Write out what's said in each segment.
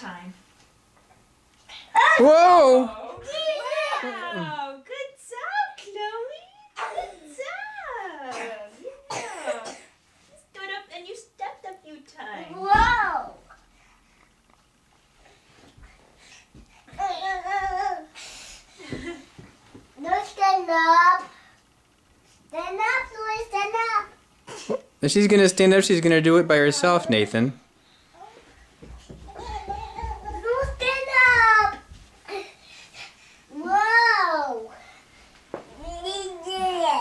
time. Whoa! Wow! Good job, Chloe. Good job. Yeah. You stood up and you stepped a few times. Whoa! No, stand up. Stand up, Louis, stand up. If she's gonna stand up, she's gonna do it by herself, Nathan. No, stand up. Whoa.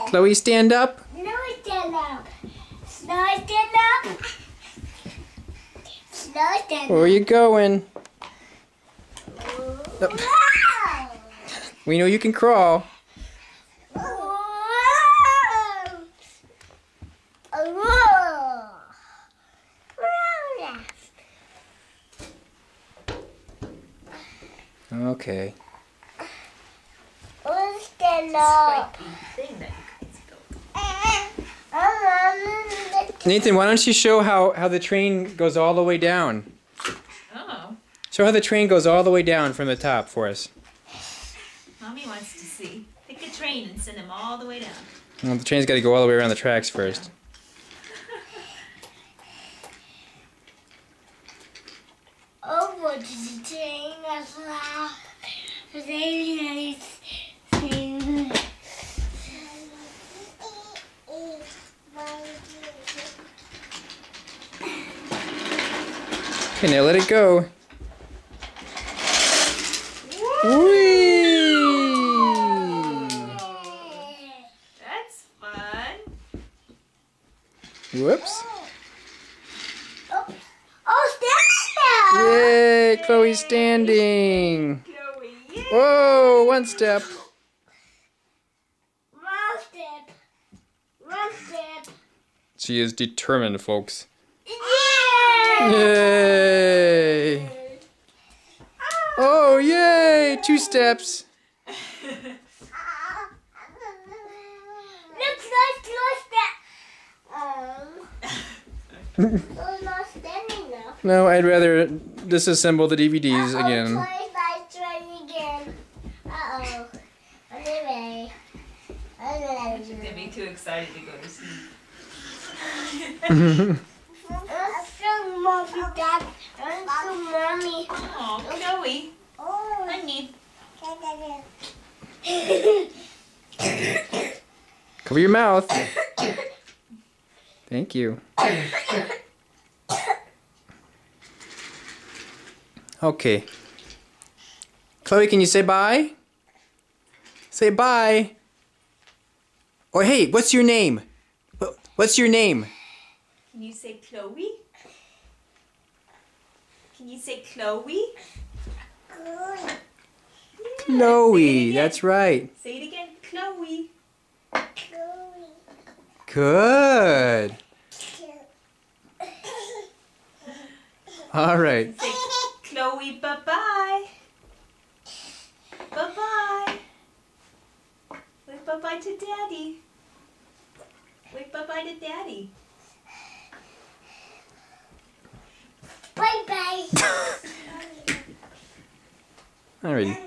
Chloe, stand up. No, stand up. No, stand up. No, stand Where are you going? up. Whoa. We know you can crawl. Whoa. Whoa. Okay. Oh, stand It's up. quite the thing that you guys built. Nathan, why don't you show how the train goes all the way down? Oh, Show how the train goes all the way down from the top for us. Mommy wants to see. Pick a train and send them all the way down. Well, the train's got to go all the way around the tracks first. Oh, what is the train as well? Very nice thing. Okay, now let it go. Whee! That's fun. Whoops. Oh, stand up! Yay, Chloe's standing. Chloe, yeah. Whoa, one step. One step. One step. She is determined, folks. Yeah! Yay! Oh, yay! 2 steps. Look, step. Oh, not standing now. No, I'd rather disassemble the DVDs again. Try again. Uh-oh. Anyway. She's gonna be too excited to go to sleep. Mommy, Dad. Mommy. Oh, Chloe, Oh. honey. Cover your mouth. Thank you. Okay. Chloe, can you say bye? Say bye. Or hey, what's your name? What's your name? Can you say Chloe? Can you say Chloe? Chloe, that's right. Say it again, Chloe. Good. All right. Say Chloe, bye-bye. Bye-bye. Wave bye-bye to Daddy. Wave bye-bye to Daddy. Bye-bye. Alrighty.